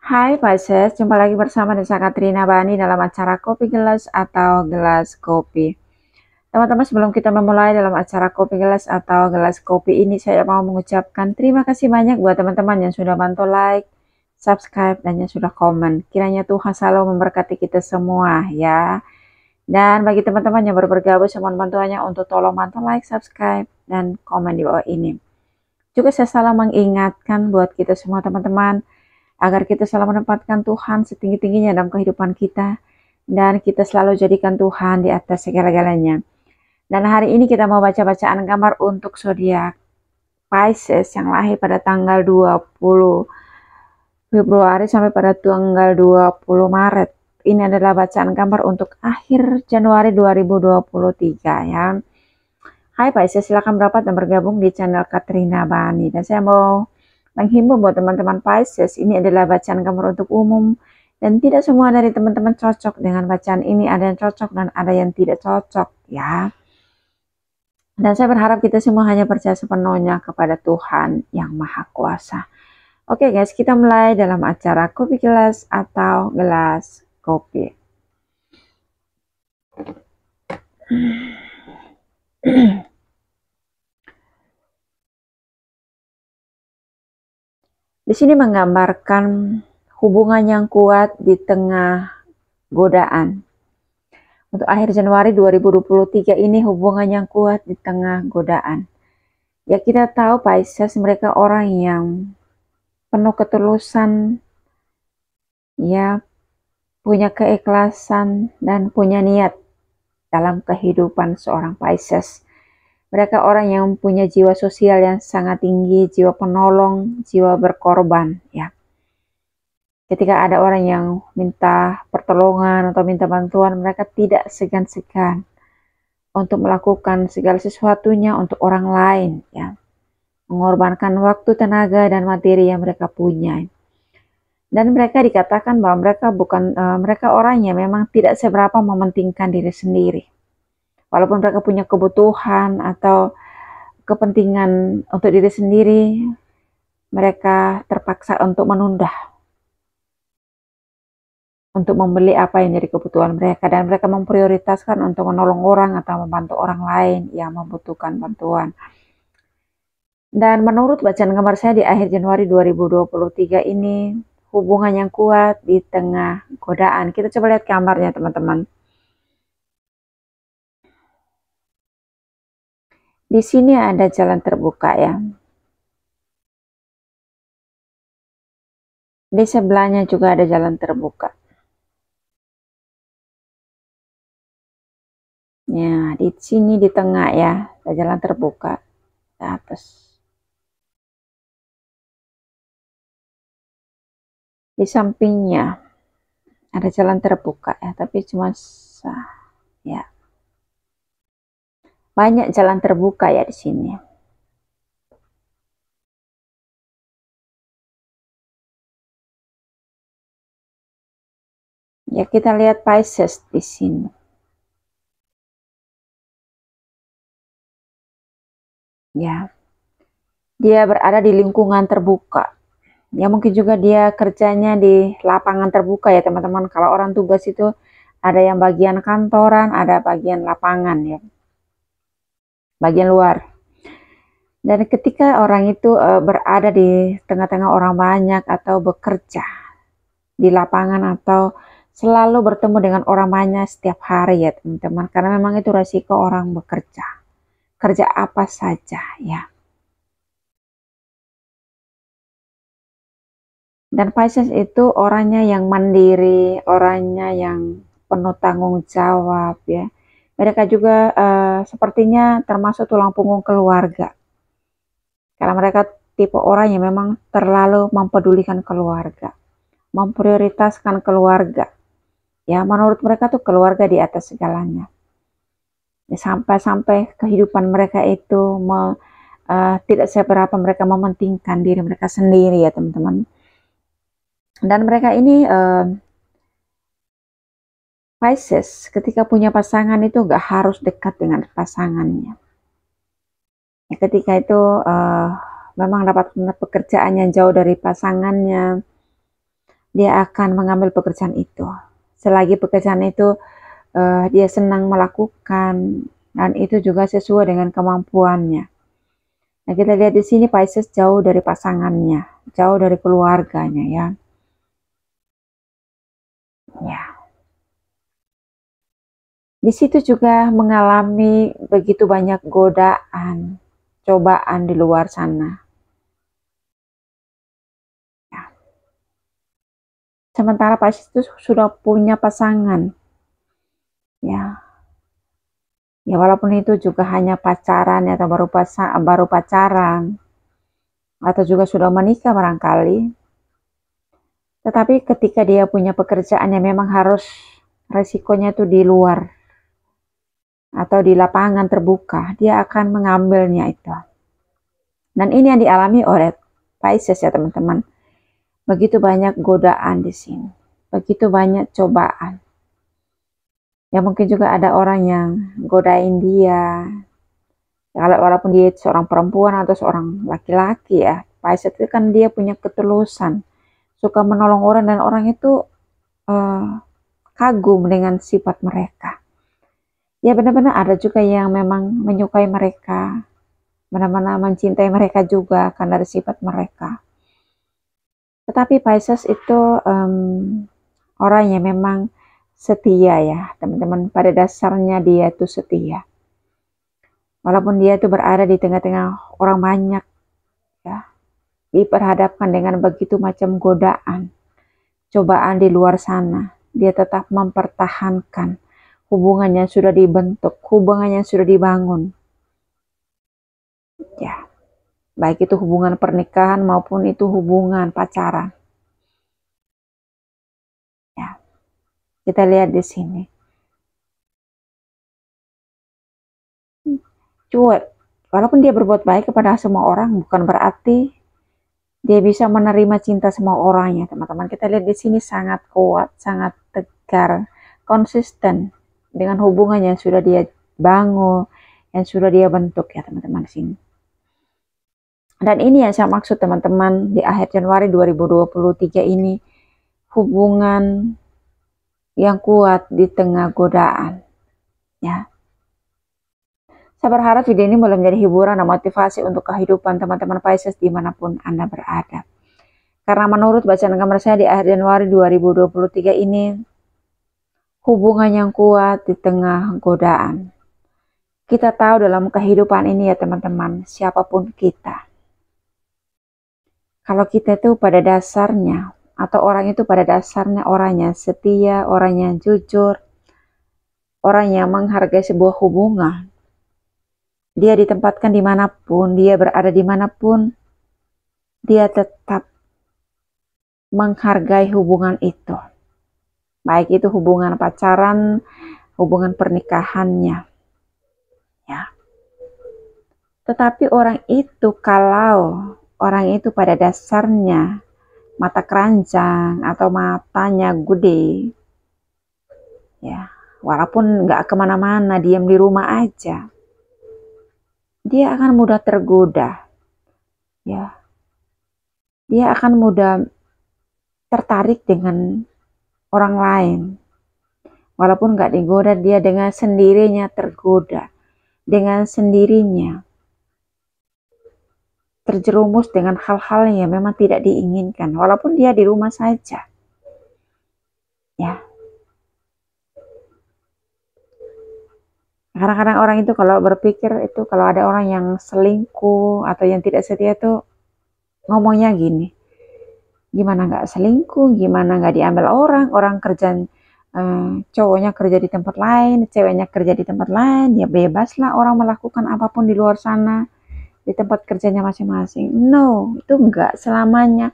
Hai Pisces, jumpa lagi bersama Desa Katrina Bani dalam acara Kopi Gelas atau Gelas Kopi. Teman-teman, sebelum kita memulai dalam acara Kopi Gelas atau Gelas Kopi ini, saya mau mengucapkan terima kasih banyak buat teman-teman yang sudah bantu like, subscribe, dan yang sudah komen. Kiranya Tuhan selalu memberkati kita semua ya. Dan bagi teman-teman yang baru bergabung, saya mohon bantuannya untuk tolong bantu like, subscribe, dan komen di bawah ini. Juga saya selalu mengingatkan buat kita semua teman-teman, agar kita selalu menempatkan Tuhan setinggi-tingginya dalam kehidupan kita, dan kita selalu jadikan Tuhan di atas segala-galanya. Dan hari ini kita mau baca bacaan gambar untuk zodiak Pisces yang lahir pada tanggal 20 Februari sampai pada tanggal 20 Maret. Ini adalah bacaan gambar untuk akhir Januari 2023 ya. Hai Pisces, silakan merapat dan bergabung di channel Katrina Bani. Dan saya mau menghimbau buat teman-teman Pisces, ini adalah bacaan gambar untuk umum dan tidak semua dari teman-teman cocok dengan bacaan ini. Ada yang cocok dan ada yang tidak cocok ya. Dan saya berharap kita semua hanya percaya sepenuhnya kepada Tuhan yang Maha Kuasa. Oke guys, kita mulai dalam acara Kopi Gelas atau Gelas Kopi. Di sini menggambarkan hubungan yang kuat di tengah godaan. Untuk akhir Januari 2023 ini hubungan yang kuat di tengah godaan. Ya kita tahu Pisces mereka orang yang penuh ketulusan, ya punya keikhlasan dan punya niat dalam kehidupan seorang Pisces. Mereka orang yang punya jiwa sosial yang sangat tinggi, jiwa penolong, jiwa berkorban ya. Ketika ada orang yang minta pertolongan atau minta bantuan, mereka tidak segan-segan untuk melakukan segala sesuatunya untuk orang lain ya. Mengorbankan waktu, tenaga, dan materi yang mereka punya. Dan mereka dikatakan bahwa mereka orang yang memang tidak seberapa mementingkan diri sendiri. Walaupun mereka punya kebutuhan atau kepentingan untuk diri sendiri, mereka terpaksa untuk menunda, untuk membeli apa yang jadi kebutuhan mereka, dan mereka memprioritaskan untuk menolong orang atau membantu orang lain yang membutuhkan bantuan. Dan menurut bacaan gambar saya di akhir Januari 2023 ini, hubungan yang kuat di tengah godaan. Kita coba lihat gambarnya teman-teman. Di sini ada jalan terbuka ya. Di sebelahnya juga ada jalan terbuka. Ya, di sini di tengah ya, ada jalan terbuka ke atas. Di sampingnya ada jalan terbuka ya, tapi cuma ya. Banyak jalan terbuka ya di sini. Ya, kita lihat Pisces di sini. Ya. Dia berada di lingkungan terbuka. Ya, mungkin juga dia kerjanya di lapangan terbuka ya, teman-teman. Kalau orang tugas itu ada yang bagian kantoran, ada bagian lapangan ya. Bagian luar. Dan ketika orang itu berada di tengah-tengah orang banyak atau bekerja di lapangan atau selalu bertemu dengan orang banyak setiap hari ya teman-teman, karena memang itu resiko orang bekerja, kerja apa saja ya. Dan Pisces itu orangnya yang mandiri, orangnya yang penuh tanggung jawab ya. Mereka juga sepertinya termasuk tulang punggung keluarga, karena mereka tipe orang yang memang terlalu mempedulikan keluarga, memprioritaskan keluarga. Ya, menurut mereka tuh keluarga di atas segalanya. Ya, sampai-sampai kehidupan mereka itu tidak seberapa mereka mementingkan diri mereka sendiri ya teman-teman. Dan mereka ini Pisces ketika punya pasangan itu gak harus dekat dengan pasangannya. Ya, ketika itu memang dapat pekerjaan yang jauh dari pasangannya, dia akan mengambil pekerjaan itu. Selagi pekerjaan itu dia senang melakukan dan itu juga sesuai dengan kemampuannya. Nah, kita lihat di sini Pisces jauh dari pasangannya, jauh dari keluarganya ya. Ya. Di situ juga mengalami begitu banyak godaan, cobaan di luar sana. Ya. Sementara Pisces itu sudah punya pasangan. Ya. Ya walaupun itu juga hanya pacaran atau baru pacaran atau juga sudah menikah barangkali. Tetapi ketika dia punya pekerjaan yang memang harus resikonya itu di luar atau di lapangan terbuka, dia akan mengambilnya itu. Dan ini yang dialami oleh Pisces ya teman-teman. Begitu banyak godaan di sini, begitu banyak cobaan. Ya mungkin juga ada orang yang godain dia. Walaupun dia seorang perempuan atau seorang laki-laki ya, Pisces itu kan dia punya ketulusan, suka menolong orang dan orang itu kagum dengan sifat mereka. Ya benar-benar ada juga yang memang menyukai mereka, benar-benar mencintai mereka juga karena dari sifat mereka. Tetapi Pisces itu orang yang memang setia ya teman-teman, pada dasarnya dia itu setia. Walaupun dia itu berada di tengah-tengah orang banyak ya, diperhadapkan dengan begitu macam godaan, cobaan di luar sana, dia tetap mempertahankan hubungannya sudah dibentuk, hubungannya sudah dibangun. Ya, baik itu hubungan pernikahan maupun itu hubungan pacaran. Ya, kita lihat di sini. Cuek, walaupun dia berbuat baik kepada semua orang, bukan berarti dia bisa menerima cinta semua orang ya teman-teman. Kita lihat di sini sangat kuat, sangat tegar, konsisten dengan hubungan yang sudah dia bangun, yang sudah dia bentuk ya teman-teman di sini. Dan ini yang saya maksud teman-teman di akhir Januari 2023 ini, hubungan yang kuat di tengah godaan ya. Saya berharap video ini boleh menjadi hiburan dan motivasi untuk kehidupan teman-teman Pisces dimanapun Anda berada. Karena menurut bacaan gambar saya di akhir Januari 2023 ini, hubungan yang kuat di tengah godaan. Kita tahu dalam kehidupan ini ya teman-teman, siapapun kita. Kalau kita itu pada dasarnya, atau orang itu pada dasarnya orang yang setia, orang yang jujur, orang yang menghargai sebuah hubungan, dia ditempatkan dimanapun, dia berada dimanapun, dia tetap menghargai hubungan itu. Baik itu hubungan pacaran, hubungan pernikahannya. Ya. Tetapi orang itu kalau orang itu pada dasarnya mata keranjang atau matanya gede, ya walaupun nggak kemana-mana, diam di rumah aja, dia akan mudah tergoda, ya. Dia akan mudah tertarik dengan orang lain. Walaupun nggak digoda, dia dengan sendirinya tergoda. Dengan sendirinya terjerumus dengan hal-hal yang memang tidak diinginkan. Walaupun dia di rumah saja. Ya. Kadang-kadang orang itu kalau berpikir itu kalau ada orang yang selingkuh atau yang tidak setia itu ngomongnya gini, gimana nggak selingkuh, gimana nggak diambil orang kerja, cowoknya kerja di tempat lain, ceweknya kerja di tempat lain, ya bebas lah orang melakukan apapun di luar sana di tempat kerjanya masing-masing. No, itu enggak selamanya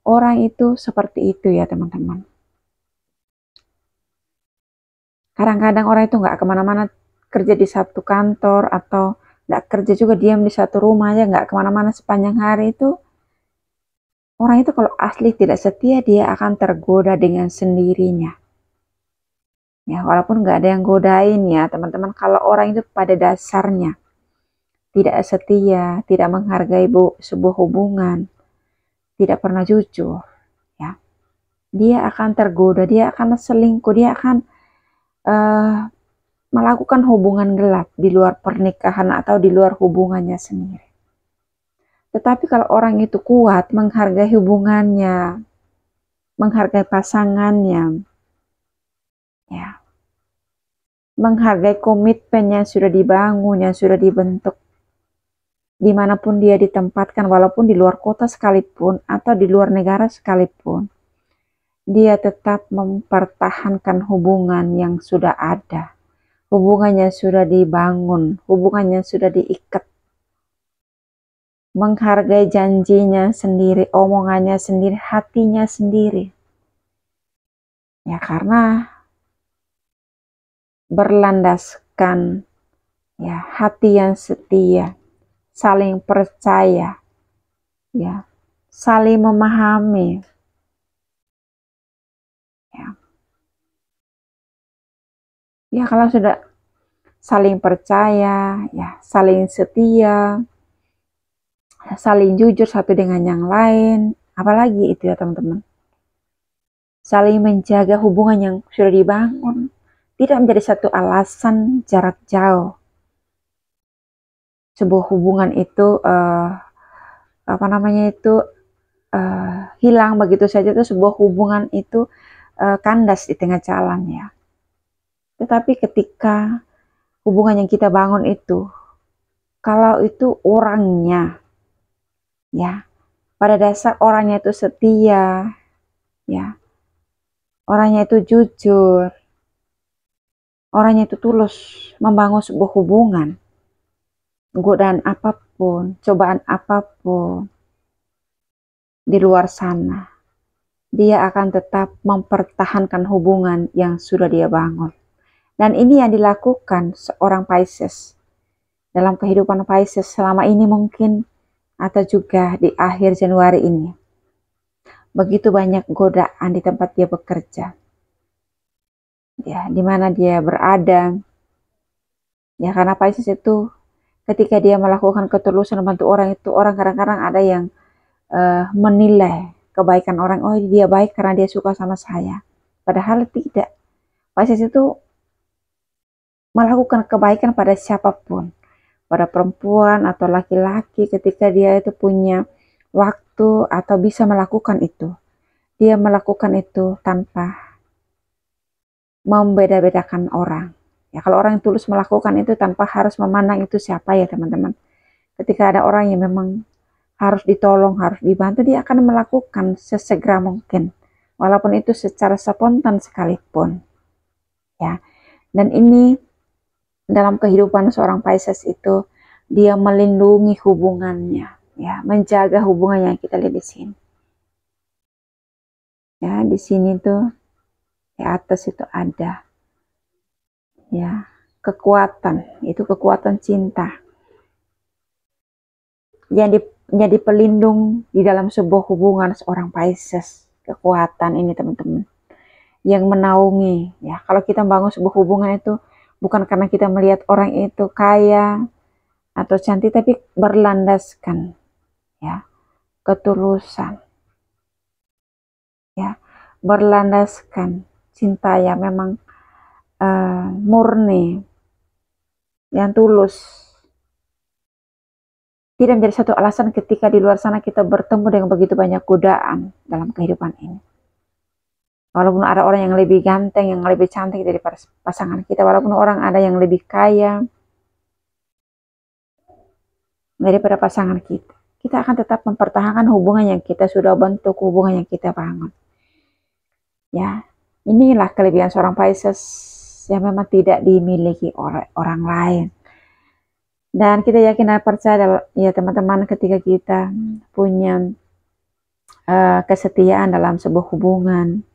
orang itu seperti itu ya teman-teman. Kadang-kadang orang itu nggak kemana-mana, kerja di satu kantor atau nggak kerja juga, diam di satu rumah aja, nggak kemana-mana sepanjang hari itu. Orang itu kalau asli tidak setia, dia akan tergoda dengan sendirinya. Ya, walaupun nggak ada yang godain ya teman-teman, kalau orang itu pada dasarnya tidak setia, tidak menghargai sebuah hubungan, tidak pernah jujur, ya, dia akan tergoda, dia akan selingkuh, dia akan melakukan hubungan gelap di luar pernikahan atau di luar hubungannya sendiri. Tetapi kalau orang itu kuat menghargai hubungannya, menghargai pasangannya, ya, menghargai komitmen yang sudah dibangun, yang sudah dibentuk, dimanapun dia ditempatkan, walaupun di luar kota sekalipun atau di luar negara sekalipun, dia tetap mempertahankan hubungan yang sudah ada, hubungan yang sudah dibangun, hubungan yang sudah diikat, menghargai janjinya sendiri, omongannya sendiri, hatinya sendiri. Ya, karena berlandaskan ya hati yang setia, saling percaya, ya, saling memahami, ya. Ya, kalau sudah saling percaya, ya, saling setia, saling jujur satu dengan yang lain, apalagi itu ya teman-teman. Saling menjaga hubungan yang sudah dibangun, tidak menjadi satu alasan jarak jauh. Sebuah hubungan itu hilang begitu saja, itu sebuah hubungan itu kandas di tengah jalan ya. Tetapi ketika hubungan yang kita bangun itu, kalau itu orangnya, ya, pada dasar orangnya itu setia, ya, orangnya itu jujur, orangnya itu tulus membangun sebuah hubungan, godaan apapun, cobaan apapun di luar sana, dia akan tetap mempertahankan hubungan yang sudah dia bangun. Dan ini yang dilakukan seorang Pisces dalam kehidupan Pisces selama ini mungkin, atau juga di akhir Januari ini. Begitu banyak godaan di tempat dia bekerja, ya, di mana dia berada, ya, karena Pisces itu ketika dia melakukan ketulusan membantu orang itu, orang kadang-kadang ada yang menilai kebaikan orang, oh dia baik karena dia suka sama saya, padahal tidak. Pisces itu melakukan kebaikan pada siapapun, pada perempuan atau laki-laki, ketika dia itu punya waktu atau bisa melakukan itu, dia melakukan itu tanpa membeda-bedakan orang. Ya, kalau orang yang tulus melakukan itu tanpa harus memandang itu siapa ya teman-teman. Ketika ada orang yang memang harus ditolong, harus dibantu, dia akan melakukan sesegera mungkin, walaupun itu secara spontan sekalipun. Ya, dan ini dalam kehidupan seorang Pisces itu, dia melindungi hubungannya, ya, menjaga hubungan yang kita lihat di sini. Ya, di sini tuh di atas itu ada, ya, kekuatan, itu kekuatan cinta yang jadi pelindung di dalam sebuah hubungan seorang Pisces. Kekuatan ini teman-teman yang menaungi, ya, kalau kita bangun sebuah hubungan itu bukan karena kita melihat orang itu kaya atau cantik, tapi berlandaskan, ya, ketulusan, ya, berlandaskan cinta yang memang murni, yang tulus, tidak menjadi satu alasan ketika di luar sana kita bertemu dengan begitu banyak godaan dalam kehidupan ini. Walaupun ada orang yang lebih ganteng, yang lebih cantik daripada pasangan kita, walaupun orang ada yang lebih kaya daripada pasangan kita, kita akan tetap mempertahankan hubungan yang kita sudah bentuk, hubungan yang kita bangun. Ya, inilah kelebihan seorang Pisces yang memang tidak dimiliki oleh orang lain. Dan kita yakin dan percaya ya teman-teman, ketika kita punya kesetiaan dalam sebuah hubungan,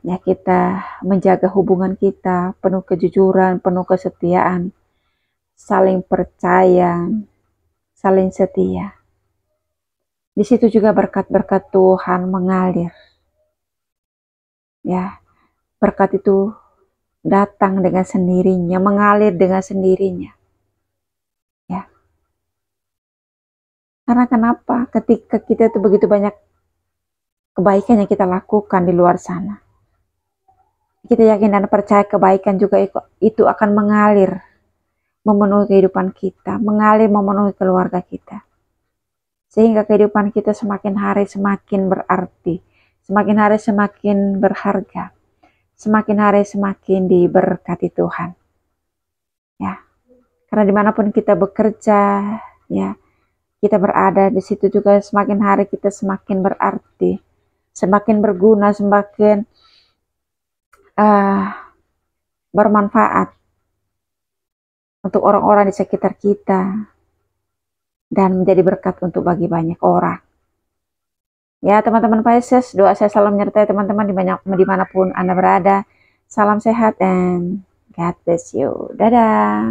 ya, kita menjaga hubungan kita penuh kejujuran, penuh kesetiaan, saling percaya, saling setia. Di situ juga berkat-berkat Tuhan mengalir. Ya, berkat itu datang dengan sendirinya, mengalir dengan sendirinya. Ya. Karena kenapa? Ketika kita itu begitu banyak kebaikan yang kita lakukan di luar sana. Kita yakin dan percaya kebaikan juga itu akan mengalir, memenuhi kehidupan kita, mengalir memenuhi keluarga kita. Sehingga kehidupan kita semakin hari semakin berarti, semakin hari semakin berharga, semakin hari semakin diberkati Tuhan. Ya, karena dimanapun kita bekerja, ya, kita berada di situ juga semakin hari kita semakin berarti, semakin berguna, semakin bermanfaat untuk orang-orang di sekitar kita dan menjadi berkat untuk bagi banyak orang. Ya teman-teman Pisces, doa saya selalu menyertai teman-teman dimanapun Anda berada. Salam sehat dan God bless you. Dadah.